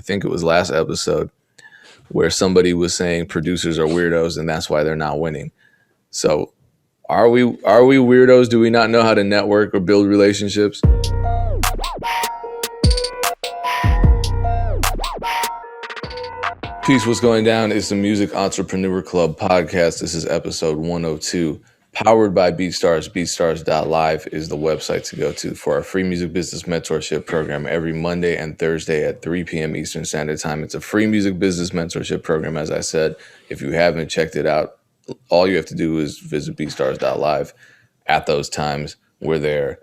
I think it was last episode, where somebody was saying producers are weirdos and that's why they're not winning. So are we weirdos? Do we not know how to network or build relationships? Peace, what's going down? It's the Music Entrepreneur Club podcast. This is episode 102, powered by BeatStars. Beatstars.live is the website to go to for our free music business mentorship program every Monday and Thursday at 3 p.m. Eastern Standard Time. It's a free music business mentorship program, as I said. If you haven't checked it out, all you have to do is visit beatstars.live at those times. We're there.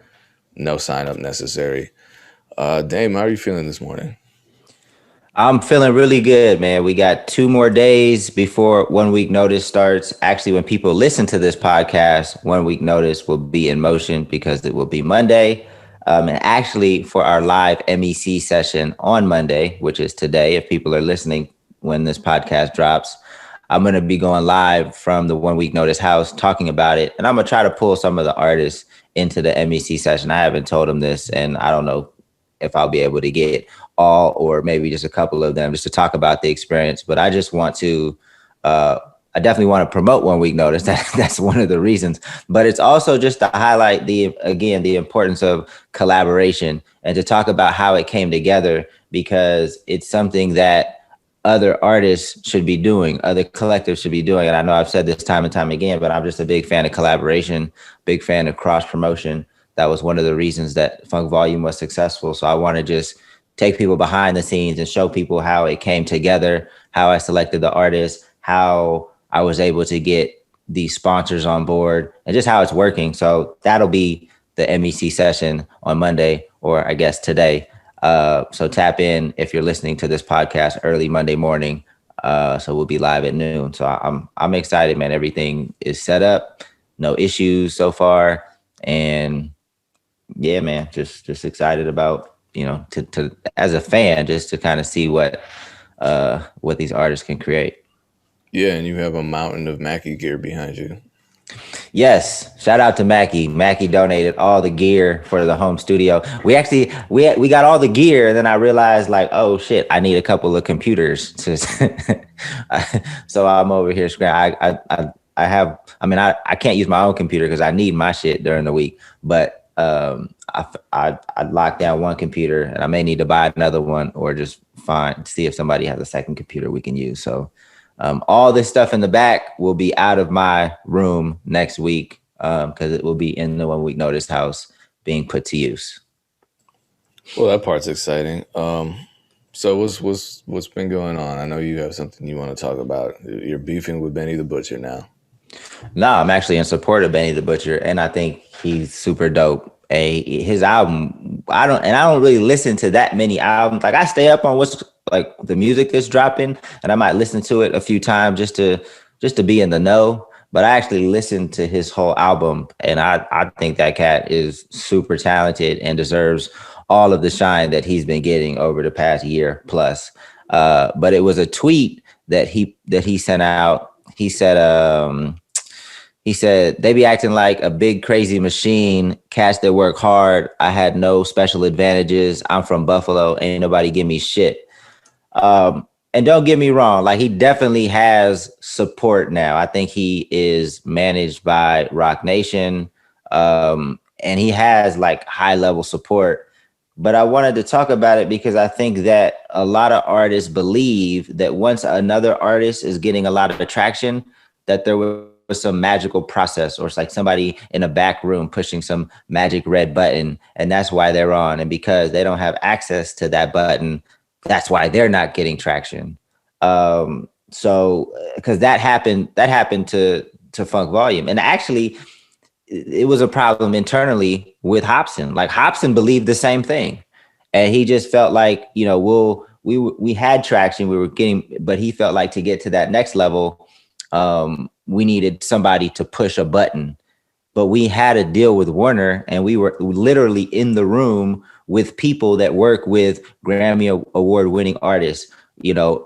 No sign up necessary. Dame, how are you feeling this morning? I'm feeling really good, man. We got 2 more days before 1 week notice starts. Actually, when people listen to this podcast, 1 week notice will be in motion because it will be Monday. And actually, for our live MEC session on Monday, which is today, if people are listening when this podcast drops, I'm going to be going live from the 1 week notice house talking about it. And I'm going to try to pull some of the artists into the MEC session. I haven't told them this, and I don't know if I'll be able to get all or maybe just a couple of them just to talk about the experience. But I just want to, I definitely want to promote 1 week notice. That's one of the reasons. But it's also just to highlight the importance of collaboration and to talk about how it came together, because it's something that other artists should be doing, other collectives should be doing. And I know I've said this time and time again, but I'm just a big fan of collaboration, big fan of cross promotion. That was one of the reasons that Funk Volume was successful. So I want to just take people behind the scenes and show people how it came together, how I selected the artists, how I was able to get these sponsors on board, and just how it's working. So that'll be the MEC session on Monday, or I guess today. So tap in if you're listening to this podcast early Monday morning. So we'll be live at noon. So I'm excited, man. Everything is set up, no issues so far. And yeah, man, just excited about, to as a fan, just to kind of see what these artists can create. Yeah, and you have a mountain of Mackie gear behind you. Yes, shout out to Mackie. Mackie donated all the gear for the home studio. We got all the gear, and then I realized, like, oh shit, I need a couple of computers. So I'm over here scrambling. I can't use my own computer because I need my shit during the week, but I locked down one computer, and I may need to buy another one or just see if somebody has a second computer we can use. So all this stuff in the back will be out of my room next week because it will be in the 1 week notice house being put to use. Well, that part's exciting. So what's been going on? I know you have something you want to talk about. You're beefing with Benny the Butcher now. No, I'm actually in support of Benny the Butcher, and I think he's super dope. His album, I don't really listen to that many albums. Like, I stay up on what's like the music that's dropping, and I might listen to it a few times just to be in the know. But I actually listened to his whole album, and I think that cat is super talented and deserves all of the shine that he's been getting over the past year plus. But it was a tweet that he sent out. He said, they be acting like a big crazy machine, cats that work hard. I had no special advantages. I'm from Buffalo. Ain't nobody give me shit. And don't get me wrong, like, he definitely has support now. I think he is managed by Rock Nation, and he has like high level support. But I wanted to talk about it because I think that a lot of artists believe that once another artist is getting a lot of attraction, that there was some magical process, or it's like somebody in a back room pushing some magic red button, and that's why they're on. And because they don't have access to that button, that's why they're not getting traction. So because that happened to Funk Volume, and actually it was a problem internally with Hobson. Like, Hobson believed the same thing, and he just felt like, we had traction, we were getting, but he felt like to get to that next level, we needed somebody to push a button. But we had a deal with Warner, and we were literally in the room with people that work with Grammy Award winning artists,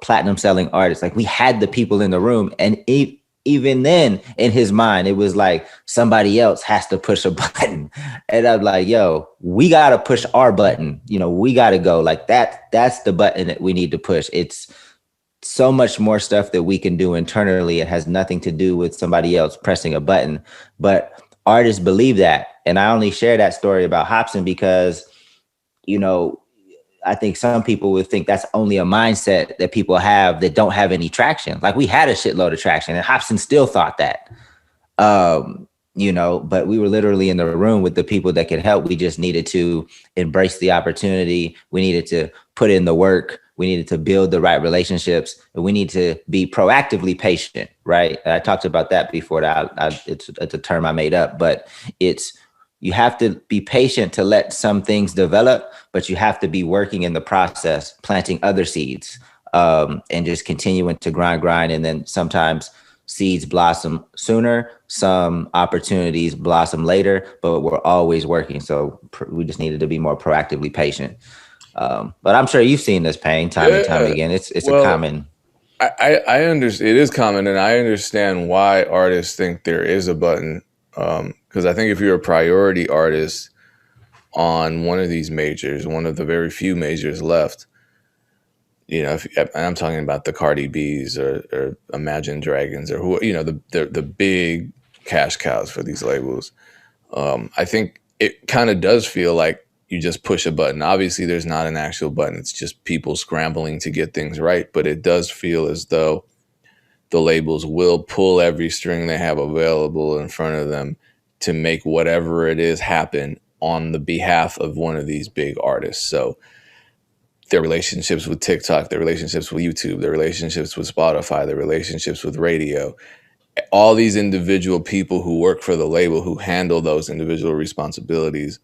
platinum selling artists. Like, we had the people in the room, and even then in his mind, it was like somebody else has to push a button. And I'm like, yo, we got to push our button. We got to go like that. That's the button that we need to push. It's so much more stuff that we can do internally. It has nothing to do with somebody else pressing a button. But artists believe that. And I only share that story about Hobson because, I think some people would think that's only a mindset that people have that don't have any traction. Like we had a shitload of traction and Hobson still thought that. But we were literally in the room with the people that could help. We just needed to embrace the opportunity. We needed to put in the work. We needed to build the right relationships, and we need to be proactively patient, right? I talked about that before. It's a term I made up, but you have to be patient to let some things develop, but you have to be working in the process, planting other seeds, and just continuing to grind. And then sometimes seeds blossom sooner, some opportunities blossom later, but we're always working. So we just needed to be more proactively patient. But I'm sure you've seen this pain time and time again. It's a common. I understand. It is common, and I understand why artists think there is a button. Because I think if you're a priority artist on one of these majors, one of the very few majors left, and I'm talking about the Cardi B's or Imagine Dragons or who, the big cash cows for these labels. I think it kind of does feel like you just push a button. Obviously, there's not an actual button. It's just people scrambling to get things right. But it does feel as though the labels will pull every string they have available in front of them to make whatever it is happen on the behalf of one of these big artists. So their relationships with TikTok, their relationships with YouTube, their relationships with Spotify, their relationships with radio, all these individual people who work for the label, who handle those individual responsibilities,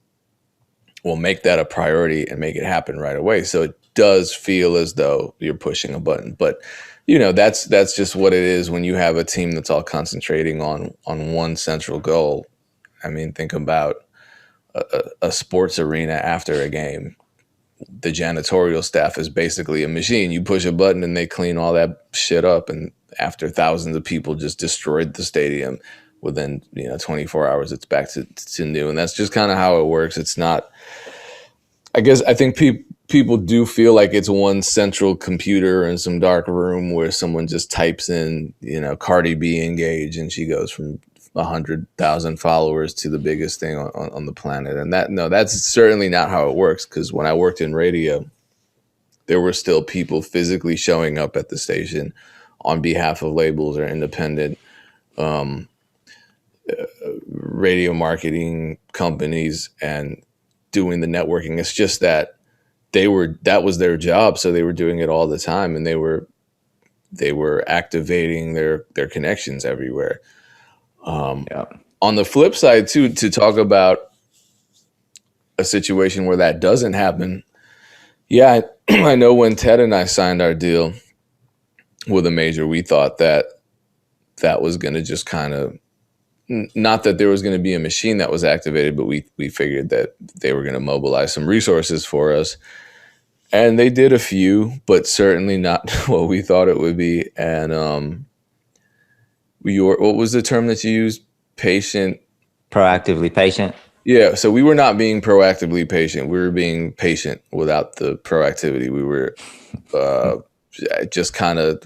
will make that a priority and make it happen right away. So it does feel as though you're pushing a button. But that's just what it is when you have a team that's all concentrating on one central goal. I mean, think about a sports arena after a game. The janitorial staff is basically a machine. You push a button and they clean all that shit up. And after thousands of people just destroyed the stadium, within 24 hours, it's back to new. And that's just kind of how it works. It's not, I think people do feel like it's one central computer in some dark room where someone just types in, Cardi B engage, and she goes from 100,000 followers to the biggest thing on the planet. And that's certainly not how it works. Because when I worked in radio, there were still people physically showing up at the station on behalf of labels or independent radio marketing companies and doing the networking. It's just that that was their job, so they were doing it all the time, and they were activating their connections everywhere. On the flip side, too, to talk about a situation where that doesn't happen. Yeah, I know when Ted and I signed our deal with a major, we thought that was going to just kind of, not that there was going to be a machine that was activated, but we figured that they were going to mobilize some resources for us. And they did a few, but certainly not what we thought it would be. And what was the term that you used? Patient? Proactively patient? Yeah, so we were not being proactively patient. We were being patient without the proactivity. We were just kind of,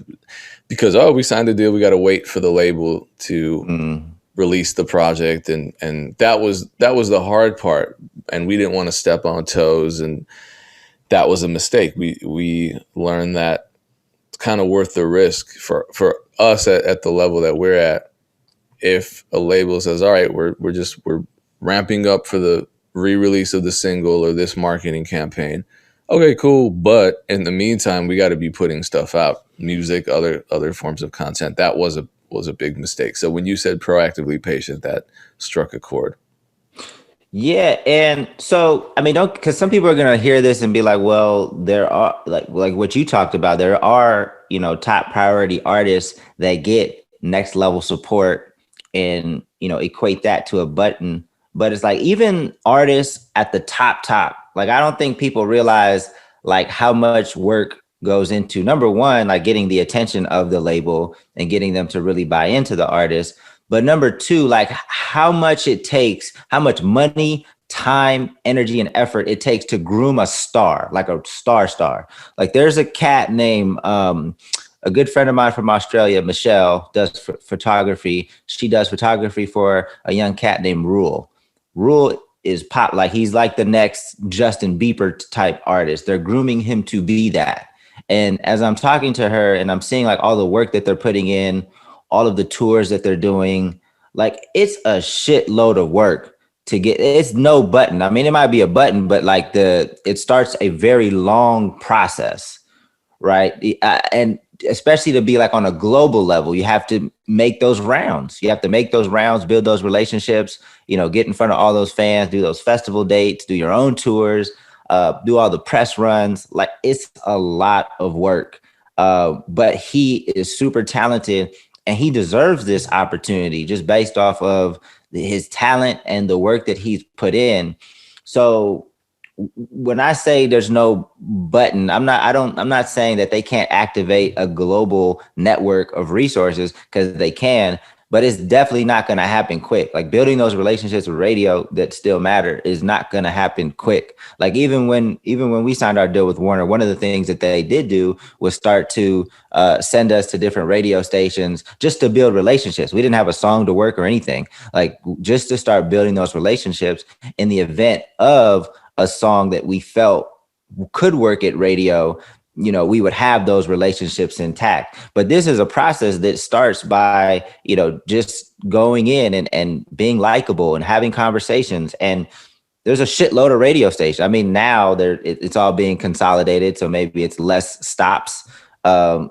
because, we signed a deal, we got to wait for the label to release the project. And that was the hard part. And we didn't want to step on toes, and that was a mistake. We learned that it's kind of worth the risk for us at the level that we're at. If a label says, all right, we're ramping up for the re-release of the single or this marketing campaign. Okay, cool. But in the meantime, we got to be putting stuff out, music, other forms of content. That was a big mistake. So when you said proactively patient, that struck a chord. Yeah. And so, because some people are going to hear this and be like, well, there are like what you talked about, there are, top priority artists that get next level support and, equate that to a button. But it's like, even artists at the top, like, I don't think people realize like how much work goes into number one, like getting the attention of the label and getting them to really buy into the artist. But number two, like how much it takes, how much money, time, energy, and effort it takes to groom a star, like a star. Like there's a cat named a good friend of mine from Australia, Michelle, does photography. She does photography for a young cat named Rule. Rule is pop, like he's like the next Justin Bieber type artist. They're grooming him to be that. And as I'm talking to her and I'm seeing like all the work that they're putting in, all of the tours that they're doing, like it's a shitload of work to get. It's no button. I mean, it might be a button, but like it starts a very long process, right? And especially to be like on a global level, you have to make those rounds. You have to make those rounds, build those relationships, get in front of all those fans, do those festival dates, do your own tours, do all the press runs. Like it's a lot of work. But he is super talented and he deserves this opportunity just based off of his talent and the work that he's put in. So when I say there's no button, I'm not saying that they can't activate a global network of resources, because they can, but it's definitely not going to happen quick. Like building those relationships with radio that still matter is not going to happen quick. Like even when we signed our deal with Warner, one of the things that they did do was start to send us to different radio stations just to build relationships. We didn't have a song to work or anything, like just to start building those relationships in the event of a song that we felt could work at radio. We would have those relationships intact. But this is a process that starts by, just going in and being likable and having conversations. And there's a shitload of radio stations. I mean, now it's all being consolidated. So maybe it's less stops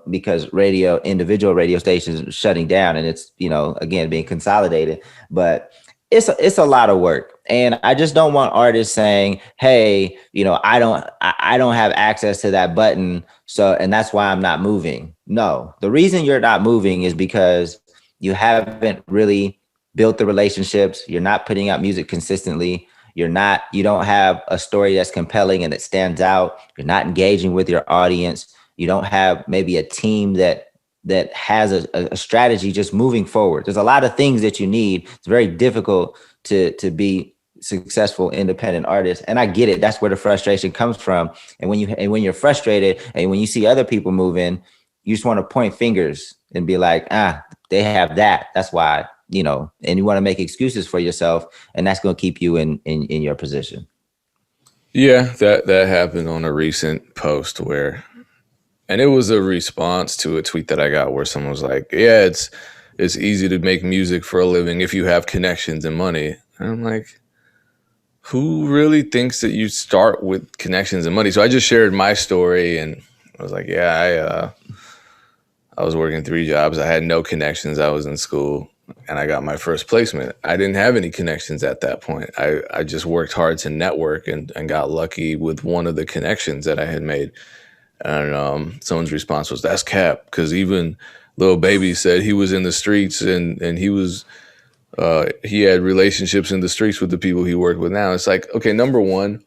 because individual radio stations are shutting down and it's, again, being consolidated. But it's a lot of work. And I just don't want artists saying, hey, I don't have access to that button. And that's why I'm not moving. No, the reason you're not moving is because you haven't really built the relationships. You're not putting out music consistently. You don't have a story that's compelling and that stands out. You're not engaging with your audience. You don't have maybe a team that has a strategy just moving forward. There's a lot of things that you need. It's very difficult to be successful independent artist. And I get it. That's where the frustration comes from. And when you're frustrated and when you see other people moving, you just want to point fingers and be like, they have that. That's why, and you want to make excuses for yourself. And that's going to keep you in your position. Yeah, that happened on a recent post and it was a response to a tweet that I got where someone was like, yeah, it's easy to make music for a living if you have connections and money. And I'm like, who really thinks that you start with connections and money? So I just shared my story and I was like, yeah, I was working 3 jobs. I had no connections. I was in school and I got my first placement. I didn't have any connections at that point. I just worked hard to network and got lucky with one of the connections that I had made. And someone's response was, that's cap, because even Lil Baby said he was in the streets and he had relationships in the streets with the people he worked with now. It's like, okay, number one,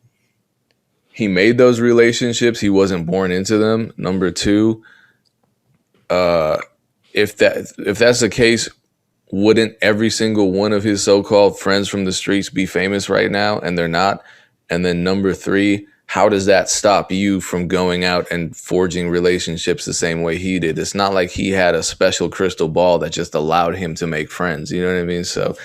he made those relationships. He wasn't born into them. Number two, if that's the case, wouldn't every single one of his so-called friends from the streets be famous right now? And they're not. And then number three, how does that stop you from going out and forging relationships the same way he did? It's not like he had a special crystal ball that just allowed him to make friends. You know what I mean? So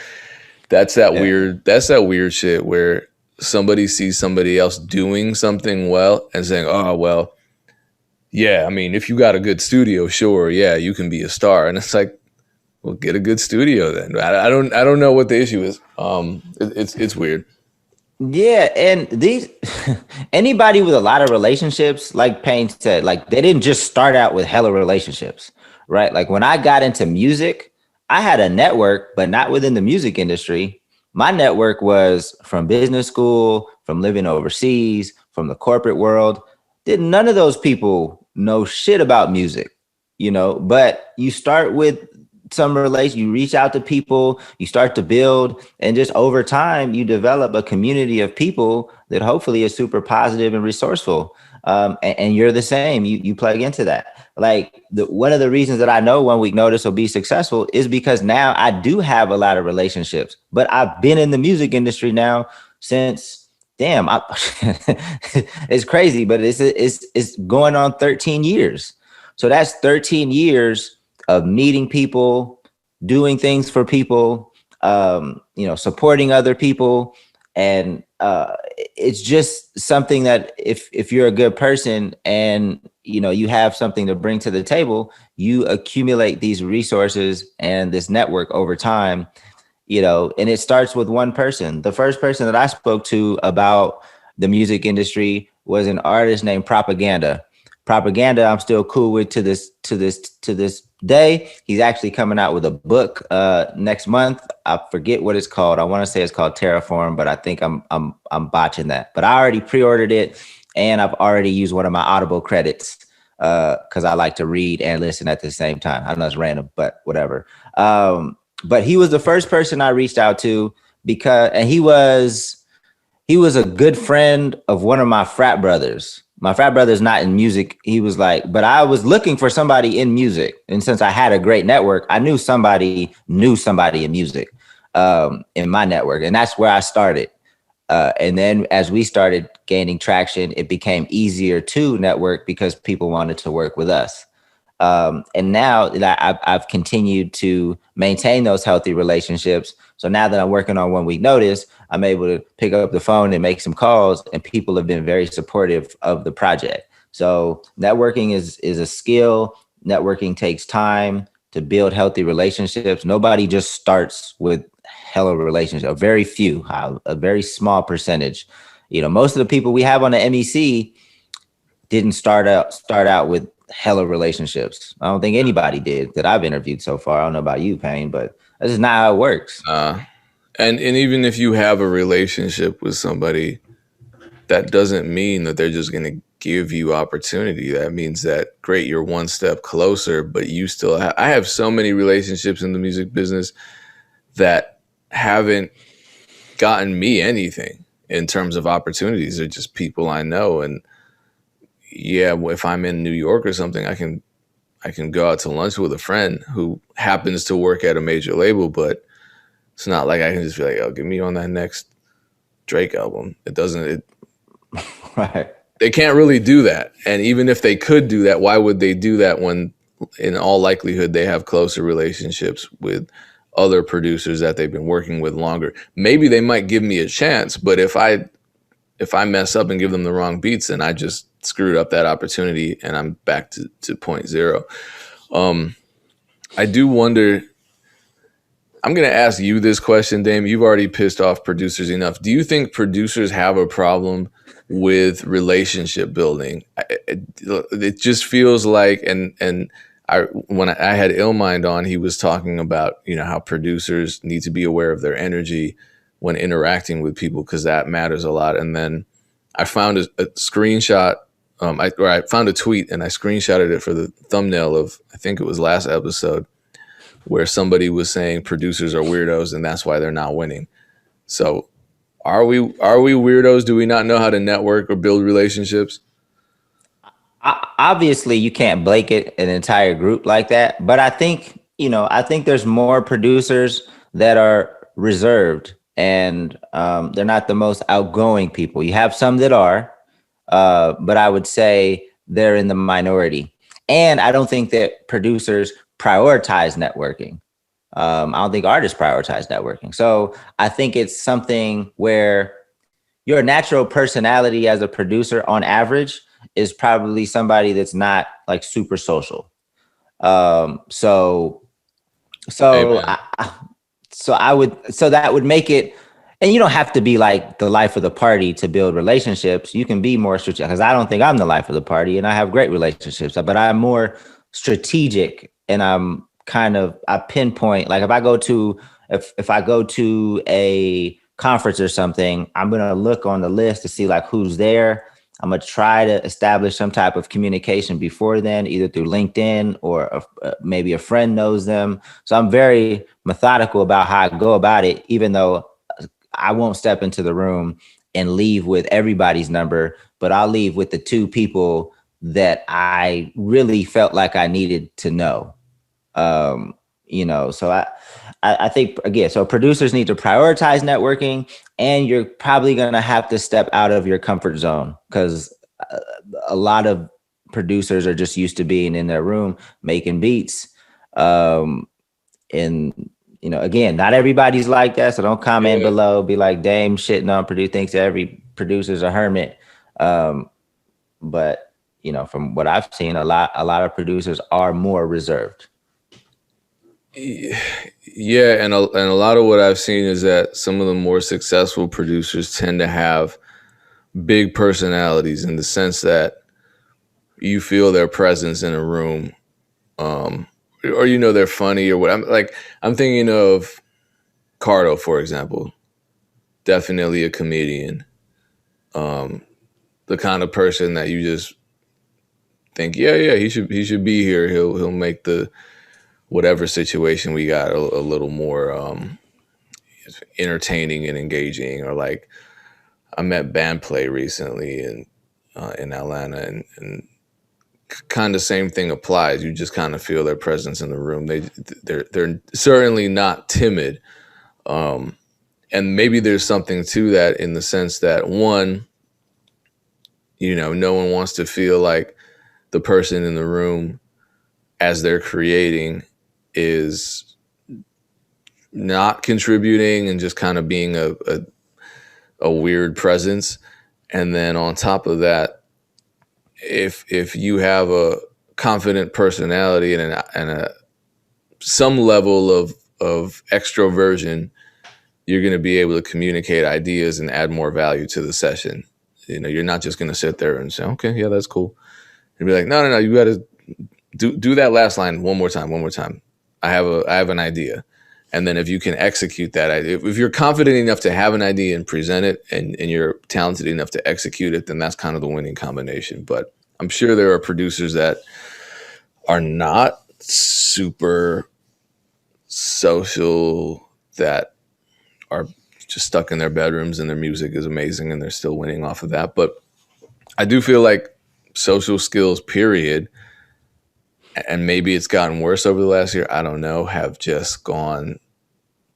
that's that weird shit where somebody sees somebody else doing something well and saying, oh, well, yeah, I mean, if you got a good studio, sure, yeah, you can be a star. And it's like, well, get a good studio then. I don't know what the issue is. It's weird. Yeah, and anybody with a lot of relationships, like Payne said, like they didn't just start out with hella relationships, right? Like when I got into music, I had a network, but not within the music industry. My network was from business school, from living overseas, from the corporate world. Did none of those people know shit about music, but you start with some relation, you reach out to people, you start to build, and just over time, you develop a community of people that hopefully is super positive and resourceful. And you're the same. You plug into that. Like one of the reasons that I know 1 week notice will be successful is because now I do have a lot of relationships, but I've been in the music industry now since it's crazy, but it's going on 13 years. So that's 13 years of meeting people, doing things for people, supporting other people. And it's just something that if you're a good person and, you have something to bring to the table, you accumulate these resources and this network over time, and it starts with one person. The first person that I spoke to about the music industry was an artist named Propaganda. Propaganda, I'm still cool with to this day. He's actually coming out with a book next month. I forget what it's called. I want to say it's called Terraform, but I think I'm botching that. But I already pre-ordered it, and I've already used one of my Audible credits because I like to read and listen at the same time. I know it's random, but whatever. But he was the first person I reached out to and he was a good friend of one of my frat brothers. My frat brother's not in music. He was like, but I was looking for somebody in music. And since I had a great network, I knew somebody in music in my network. And that's where I started. And then as we started gaining traction, it became easier to network because people wanted to work with us. And now that I've continued to maintain those healthy relationships. So now that I'm working on 1 week notice, I'm able to pick up the phone and make some calls, and people have been very supportive of the project. So networking is a skill. Networking takes time to build healthy relationships. Nobody just starts with hella relationships. Very few, a very small percentage. Most of the people we have on the MEC didn't start out with hella relationships. I don't think anybody did that I've interviewed so far. I don't know about you, Payne, but that's just not how it works. And even if you have a relationship with somebody, that doesn't mean that they're just going to give you opportunity. That means that, great, you're one step closer, but you still have. I have so many relationships in the music business that haven't gotten me anything in terms of opportunities. They're just people I know. And yeah, if I'm in New York or something, I can go out to lunch with a friend who happens to work at a major label, but it's not like I can just be like, oh, get me on that next Drake album. Right. They can't really do that. And even if they could do that, why would they do that when in all likelihood they have closer relationships with other producers that they've been working with longer? Maybe they might give me a chance, but if I mess up and give them the wrong beats, then I just screwed up that opportunity and I'm back to point zero. I do wonder, I'm going to ask you this question, Dame. You've already pissed off producers enough. Do you think producers have a problem with relationship building? It just feels like, when I had Illmind on, he was talking about, how producers need to be aware of their energy when interacting with people, because that matters a lot. And then I found a screenshot, I found a tweet and I screenshotted it for the thumbnail of, I think it was last episode, where somebody was saying producers are weirdos and that's why they're not winning. So are we weirdos? Do we not know how to network or build relationships? Obviously, you can't blanket an entire group like that. But I think there's more producers that are reserved and they're not the most outgoing people. You have some that are, but I would say they're in the minority. And I don't think that producers prioritize networking. I don't think artists prioritize networking. So I think it's something where your natural personality as a producer on average is probably somebody that's not like super social. So that would make it, and you don't have to be like the life of the party to build relationships. You can be more strategic, because I don't think I'm the life of the party and I have great relationships, but I'm more strategic and I pinpoint, like if I go to a conference or something, I'm going to look on the list to see like who's there. I'm going to try to establish some type of communication before then, either through LinkedIn or maybe a friend knows them. So I'm very methodical about how I go about it, even though I won't step into the room and leave with everybody's number, but I'll leave with the two people that I really felt like I needed to know. So I think, again, so producers need to prioritize networking, and you're probably going to have to step out of your comfort zone, because a lot of producers are just used to being in their room making beats. And again, not everybody's like that, so don't comment below, be like, Dame shitting on produce, thinks every producer's a hermit. But from what I've seen, a lot of producers are more reserved. Yeah, and a lot of what I've seen is that some of the more successful producers tend to have big personalities, in the sense that you feel their presence in a room, or they're funny or what. I'm thinking of Cardo, for example. Definitely a comedian. The kind of person that you just think, yeah, he should be here. He'll make the whatever situation we got a little more entertaining and engaging. Or like, I met Bandplay recently in Atlanta, and kind of same thing applies. You just kind of feel their presence in the room. They're certainly not timid, and maybe there's something to that, in the sense that, one, no one wants to feel like the person in the room, as they're creating, is not contributing and just kind of being a weird presence. And then on top of that, if you have a confident personality and a some level of extroversion, you're going to be able to communicate ideas and add more value to the session. You're not just going to sit there and say, okay, yeah, that's cool. And be like, no, you got to do that last line one more time. I have an idea. And then if you can execute that idea, if you're confident enough to have an idea and present it, and you're talented enough to execute it, then that's kind of the winning combination. But I'm sure there are producers that are not super social, that are just stuck in their bedrooms and their music is amazing and they're still winning off of that. But I do feel like social skills, period, and maybe it's gotten worse over the last year, I don't know, have just gone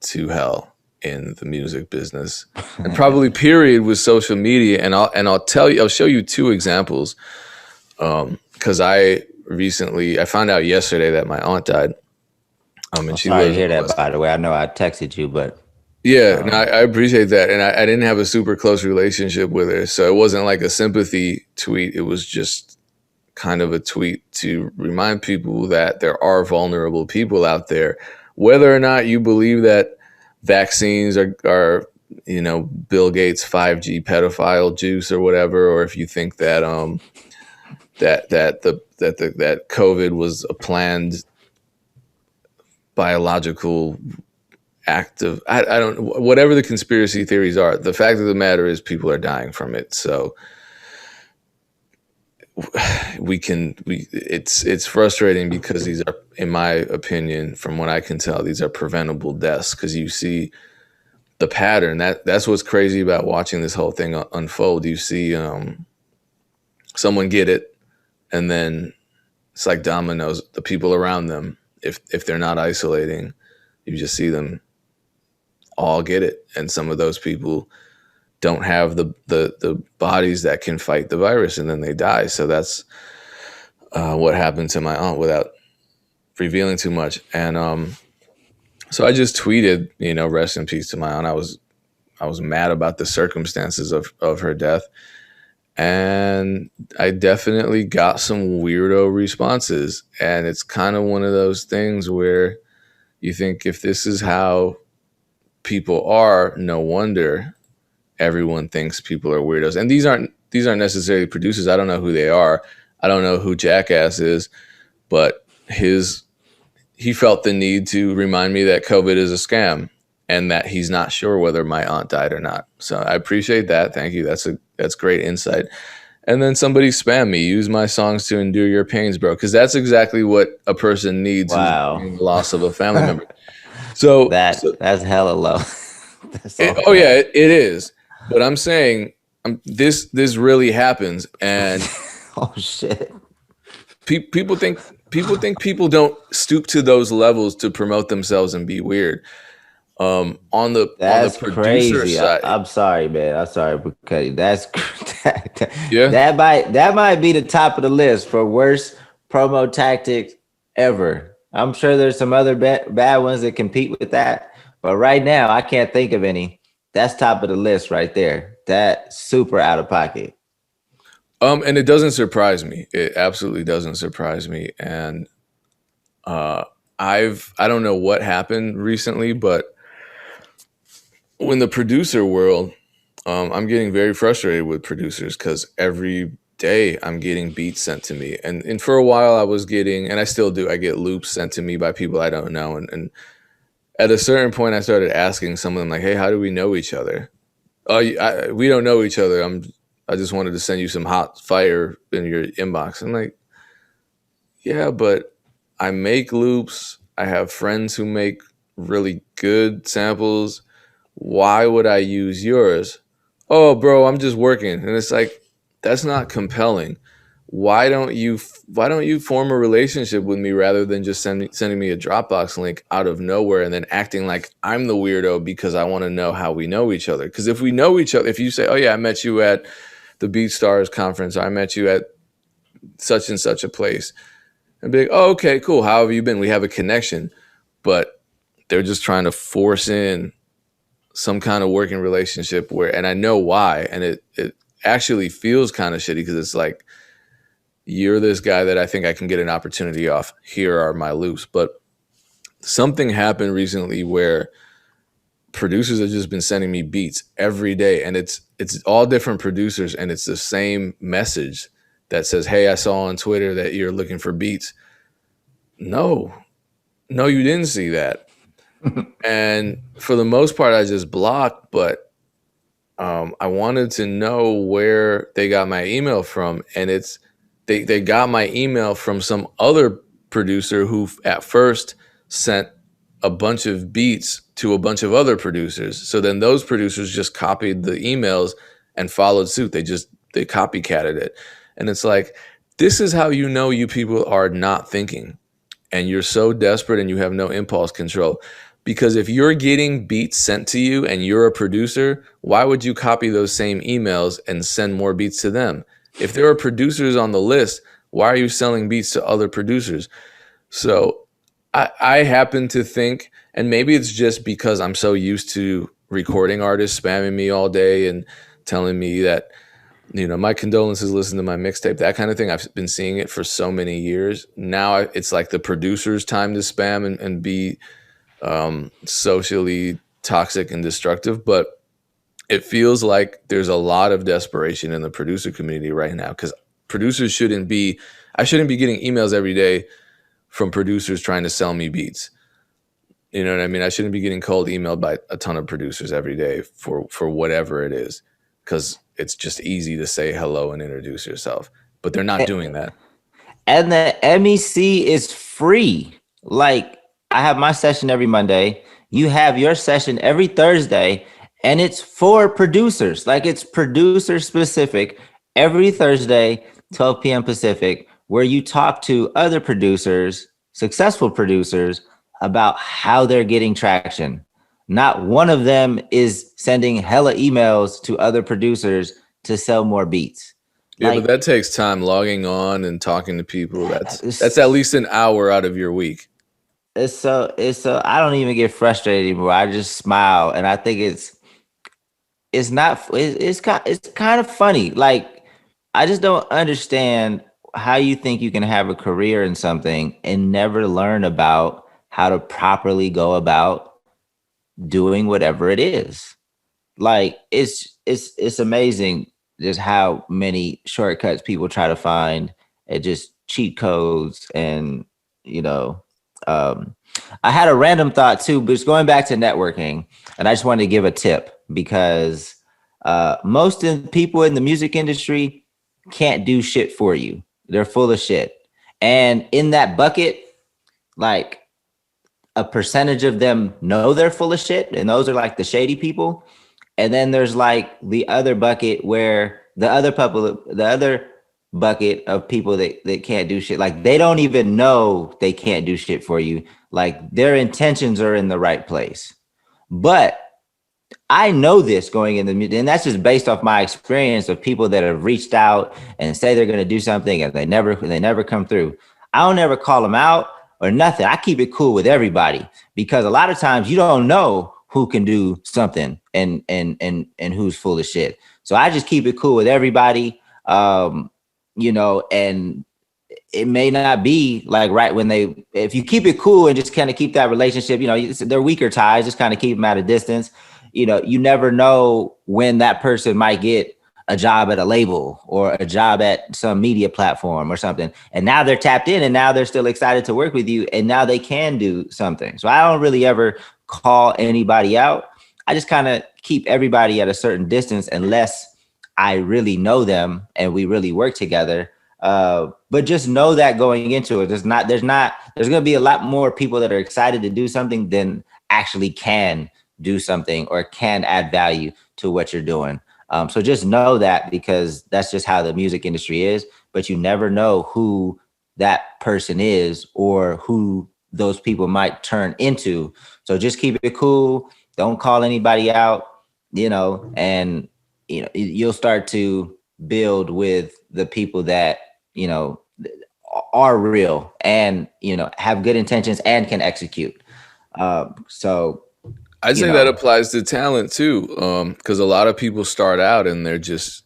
to hell in the music business. And probably period with social media. And I'll show you two examples. Because I found out yesterday that my aunt died. And she sorry to hear that, by the way. I know I texted you, but yeah, no, I appreciate that. And I didn't have a super close relationship with her, so it wasn't like a sympathy tweet. It was just kind of a tweet to remind people that there are vulnerable people out there. Whether or not you believe that vaccines are Bill Gates' 5G pedophile juice or whatever, or if you think that that COVID was a planned biological act of, I don't, whatever the conspiracy theories are, the fact of the matter is people are dying from it. So it's frustrating, because these are, in my opinion, from what I can tell, these are preventable deaths, because you see the pattern. That's what's crazy about watching this whole thing unfold. You see someone get it, and then it's like dominoes. The people around them, if they're not isolating, you just see them all get it. And some of those people don't have the bodies that can fight the virus, and then they die. So that's what happened to my aunt, without revealing too much. And so I just tweeted, rest in peace to my aunt. I was mad about the circumstances of her death. And I definitely got some weirdo responses. And it's kind of one of those things where you think, if this is how people are, no wonder everyone thinks people are weirdos. And these aren't necessarily producers. I don't know who they are. I don't know who Jackass is, but he felt the need to remind me that COVID is a scam, and that he's not sure whether my aunt died or not. So I appreciate that. Thank you. That's great insight. And then somebody spammed me, use my songs to endure your pains, bro. Because that's exactly what a person needs. Wow. The loss of a family member. So that's hella low. Yeah, it is. But I'm saying, this really happens, and Oh shit. people think people don't stoop to those levels to promote themselves and be weird. On the That's producer crazy. side, I'm sorry, man. I'm sorry because yeah. that might be the top of the list for worst promo tactics ever. I'm sure there's some other bad ones that compete with that, but right now I can't think of any. That's top of the list right there. That's super out of pocket. And it doesn't surprise me. It absolutely doesn't surprise me. And uh, I don't know what happened recently, but in the producer world, I'm getting very frustrated with producers because every day I'm getting beats sent to me, and for a while I was getting, and I still do, I get loops sent to me by people I don't know, and at a certain point I started asking some of them like, hey, how do we know each other? Oh, we don't know each other. I just wanted to send you some hot fire in your inbox. I'm like, yeah, but I make loops. I have friends who make really good samples. Why would I use yours? Oh, bro, I'm just working. And it's like, that's not compelling. Why don't you form a relationship with me rather than just sending me a Dropbox link out of nowhere and then acting like I'm the weirdo because I want to know how we know each other? Because if we know each other, if you say, oh yeah, I met you at the BeatStars conference, or I met you at such and such a place, and be like, oh, okay, cool. How have you been? We have a connection. But they're just trying to force in some kind of working relationship where, and I know why, and it actually feels kind of shitty because it's like, you're this guy that I think I can get an opportunity off. Here are my loops. But something happened recently where producers have just been sending me beats every day, and it's all different producers, and it's the same message that says, hey, I saw on Twitter that you're looking for beats. No, no, you didn't see that. And for the most part, I just blocked, but I wanted to know where they got my email from, and they got my email from some other producer who at first sent a bunch of beats to a bunch of other producers. So then those producers just copied the emails and followed suit. They copycatted it, and it's like, this is how you know you people are not thinking, and you're so desperate and you have no impulse control. Because if you're getting beats sent to you and you're a producer, why would you copy those same emails and send more beats to them? If there are producers on the list, why are you selling beats to other producers? So I happen to think, and maybe it's just because I'm so used to recording artists spamming me all day and telling me that, my condolences, listen to my mixtape, that kind of thing. I've been seeing it for so many years. Now it's like the producer's time to spam and be socially toxic and destructive. But it feels like there's a lot of desperation in the producer community right now because I shouldn't be getting emails every day from producers trying to sell me beats. You know what I mean? I shouldn't be getting cold emailed by a ton of producers every day for whatever it is, because it's just easy to say hello and introduce yourself, but they're not doing that. And the MEC is free. Like, I have my session every Monday. You have your session every Thursday, and it's for producers. Like, it's producer specific every Thursday, 12 p.m. Pacific, where you talk to other producers, successful producers, about how they're getting traction. Not one of them is sending hella emails to other producers to sell more beats. Yeah, but Like, that takes time logging on and talking to people. That's at it's least an hour out of your week. it's so I don't even get frustrated anymore. I just smile, and I think it's not it's kind of funny. Like, I just don't understand how you think you can have a career in something and never learn about how to properly go about doing whatever it is. Like, it's amazing just how many shortcuts people try to find and just cheat codes. And you know um I had a random thought too, but it's going back to networking, and I just wanted to give a tip because most of the people in the music industry can't do shit for you. They're full of shit, and in that bucket, like, a percentage of them know they're full of shit, and those are like the shady people. And then there's like the other bucket where the other bucket of people that can't do shit. Like they don't even know they can't do shit for you. Like their intentions are in the right place. But I know this going in the music, and that's just based off my experience of people that have reached out and say they're going to do something and they never come through. I don't ever call them out or nothing. I keep it cool with everybody because a lot of times you don't know who can do something and who's full of shit. So I just keep it cool with everybody. And it may not be like right when if you keep it cool and just kind of keep that relationship, they're weaker ties, just kind of keep them at a distance. You never know when that person might get a job at a label or a job at some media platform or something. And now they're tapped in and now they're still excited to work with you. And now they can do something. So I don't really ever call anybody out. I just kind of keep everybody at a certain distance unless I really know them and we really work together. But just know that going into it, there's going to be a lot more people that are excited to do something than actually can do something or can add value to what you're doing. So just know that because that's just how the music industry is, but you never know who that person is or who those people might turn into. So just keep it cool. Don't call anybody out, and, you'll start to build with the people that, are real and, have good intentions and can execute. So I'd say that applies to talent too, because a lot of people start out and they're just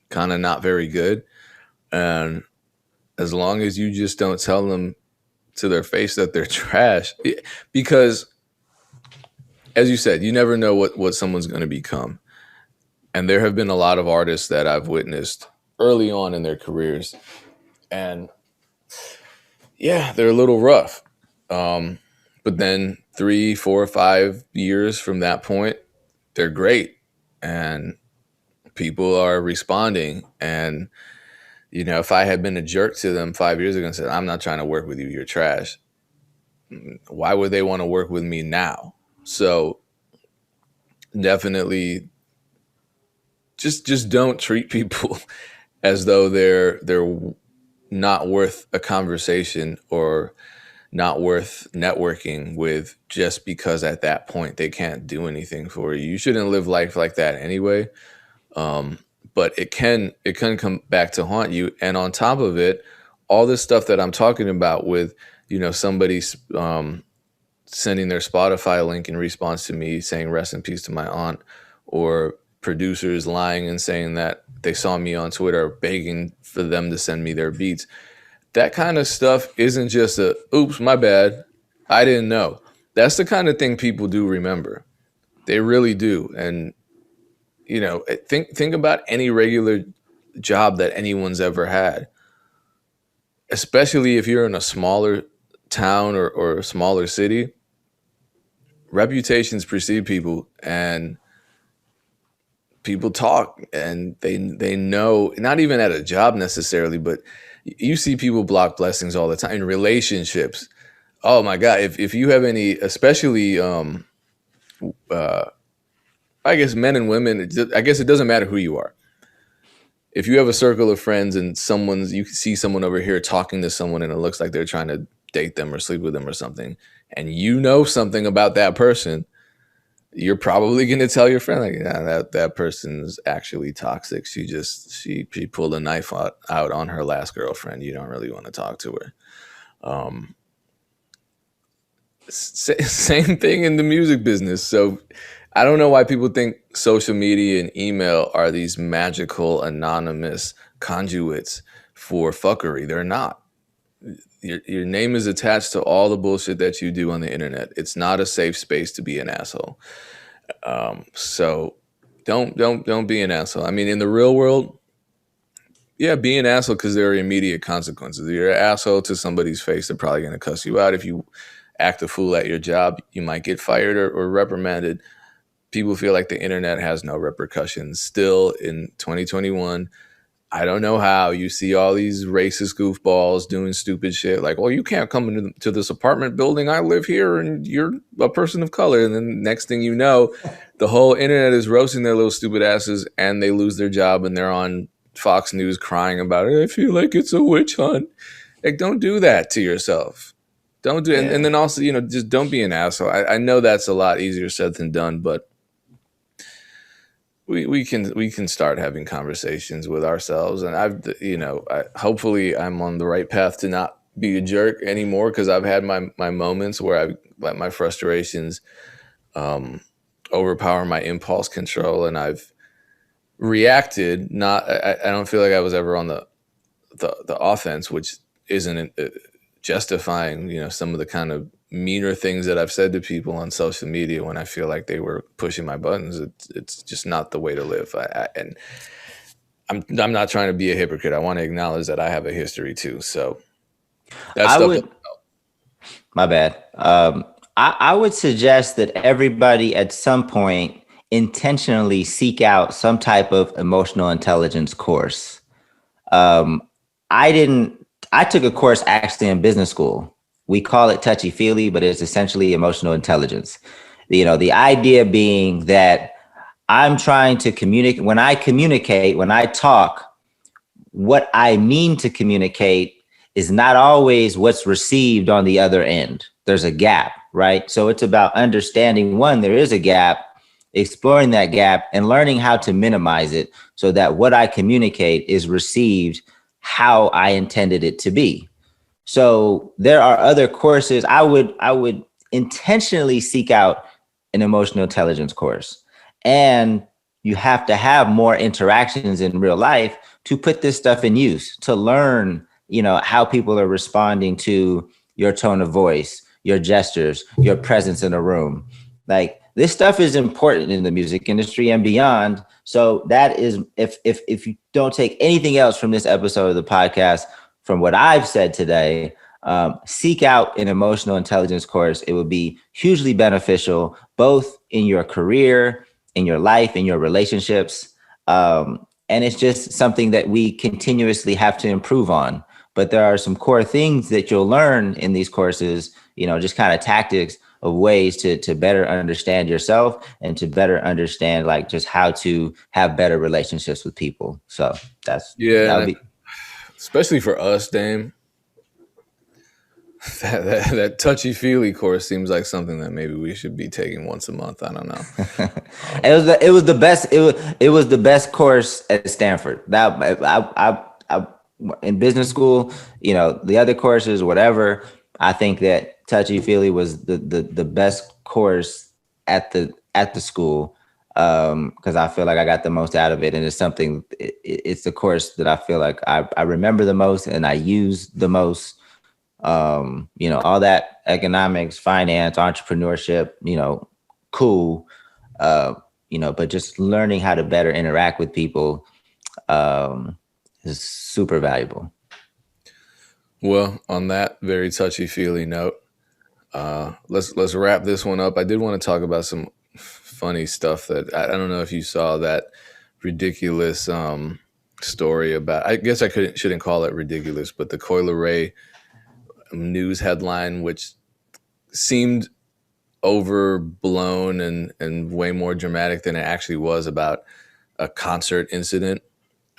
kind of not very good. And as long as you just don't tell them to their face that they're trash, because as you said, you never know what someone's going to become. And there have been a lot of artists that I've witnessed early on in their careers. And yeah, they're a little rough. But then 3, 4, 5 years from that point, they're great. And people are responding. And, if I had been a jerk to them 5 years ago and said, I'm not trying to work with you, you're trash, why would they want to work with me now? So definitely just don't treat people as though they're not worth a conversation or not worth networking with just because at that point they can't do anything for you. You shouldn't live life like that anyway. But it can come back to haunt you. And on top of it, all this stuff that I'm talking about with, somebody sending their Spotify link in response to me saying rest in peace to my aunt, or producers lying and saying that they saw me on Twitter begging for them to send me their beats. That kind of stuff isn't just oops, my bad, I didn't know. That's the kind of thing people do remember. They really do. And, think about any regular job that anyone's ever had, especially if you're in a smaller town or a smaller city. Reputations precede people, and people talk, and they know, not even at a job necessarily, but you see people block blessings all the time in relationships. Oh my God. If you have any, especially, I guess men and women, I guess it doesn't matter who you are. If you have a circle of friends and you see someone over here talking to someone and it looks like they're trying to date them or sleep with them or something, and you know something about that person, you're probably going to tell your friend, like, yeah, that person's actually toxic. She pulled a knife out on her last girlfriend. You don't really want to talk to her. Same thing in the music business. So I don't know why people think social media and email are these magical, anonymous conduits for fuckery. They're not. Your name is attached to all the bullshit that you do on the internet. It's not a safe space to be an asshole. So don't be an asshole. I mean, in the real world, yeah, be an asshole because there are immediate consequences. If you're an asshole to somebody's face, they're probably going to cuss you out. If you act a fool at your job, you might get fired or reprimanded. People feel like the internet has no repercussions. Still in 2021, I don't know how you see all these racist goofballs doing stupid shit like, well, you can't come into this apartment building. I live here and you're a person of color. And then next thing you know, the whole internet is roasting their little stupid asses and they lose their job and they're on Fox News crying about it. I feel like it's a witch hunt. Like, don't do that to yourself. Don't do it. And then also, just don't be an asshole. I know that's a lot easier said than done, but we can start having conversations with ourselves, and hopefully I'm on the right path to not be a jerk anymore, because I've had my moments where I let my frustrations overpower my impulse control, and I've reacted. I don't feel like I was ever on the offense, which isn't justifying some of the kind of meaner things that I've said to people on social media when I feel like they were pushing my buttons. It's just not the way to live. And I'm not trying to be a hypocrite. I want to acknowledge that I have a history too. So that's my bad. I would suggest that everybody at some point intentionally seek out some type of emotional intelligence course. I took a course actually in business school. We call it touchy-feely, but it's essentially emotional intelligence. The idea being that I'm trying to communicate. When I talk, what I mean to communicate is not always what's received on the other end. There's a gap, right? So it's about understanding, one, there is a gap, exploring that gap and learning how to minimize it so that what I communicate is received how I intended it to be. So there are other courses. I would intentionally seek out an emotional intelligence course. And you have to have more interactions in real life to put this stuff in use, to learn, how people are responding to your tone of voice, your gestures, your presence in a room. Like, this stuff is important in the music industry and beyond. So that is, if you don't take anything else from this episode of the podcast, from what I've said today, seek out an emotional intelligence course. It would be hugely beneficial, both in your career, in your life, in your relationships. And it's just something that we continuously have to improve on. But there are some core things that you'll learn in these courses, just kind of tactics of ways to better understand yourself and to better understand like just how to have better relationships with people. So especially for us, Dame, that touchy-feely course seems like something that maybe we should be taking once a month. I don't know. It was the best course at Stanford. That I in business school, the other courses, whatever. I think that touchy-feely was the best course at the school, because I feel like I got the most out of it, and it's the course that I feel like I remember the most and I use the most. All that economics, finance, entrepreneurship, cool, but just learning how to better interact with people is super valuable. Well, on that very touchy-feely note, let's wrap this one up. I did want to talk about some funny stuff that I don't know if you saw that ridiculous story about. I guess I shouldn't call it ridiculous, but the Coil Ray news headline, which seemed overblown and way more dramatic than it actually was, about a concert incident.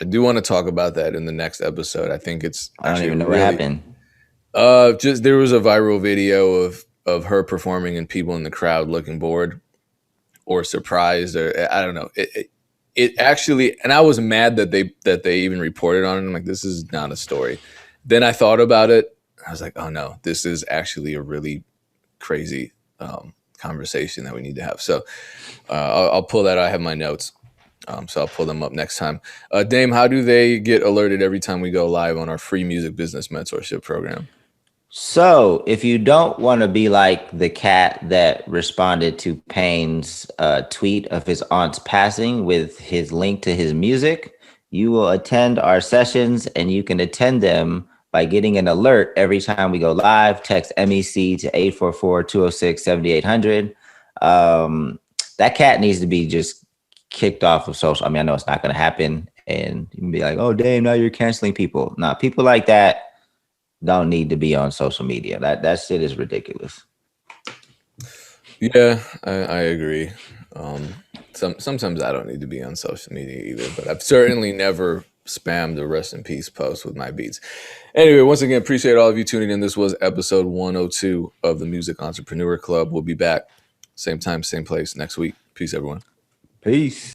I do want to talk about that in the next episode. I think it's I don't even know what happened. Just there was a viral video of her performing and people in the crowd looking bored or surprised, or I don't know. It actually, and I was mad that they even reported on it. I'm like, this is not a story. Then I thought about it. I was like, oh no, this is actually a really crazy conversation that we need to have. So I'll pull that. I have my notes. So I'll pull them up next time. Dame, how do they get alerted every time we go live on our free music business mentorship program? So if you don't want to be like the cat that responded to Payne's tweet of his aunt's passing with his link to his music, you will attend our sessions, and you can attend them by getting an alert every time we go live. Text MEC to 844-206-7800. That cat needs to be just kicked off of social. I mean, I know it's not going to happen and you can be like, oh damn, now you're canceling people. Nah, people like that don't need to be on social media. That shit is ridiculous. Yeah, I agree. Sometimes I don't need to be on social media either, but I've certainly never spammed a rest in peace post with my beats. Anyway, once again, appreciate all of you tuning in. This was episode 102 of the Music Entrepreneur Club. We'll be back same time, same place next week. Peace, everyone. Peace.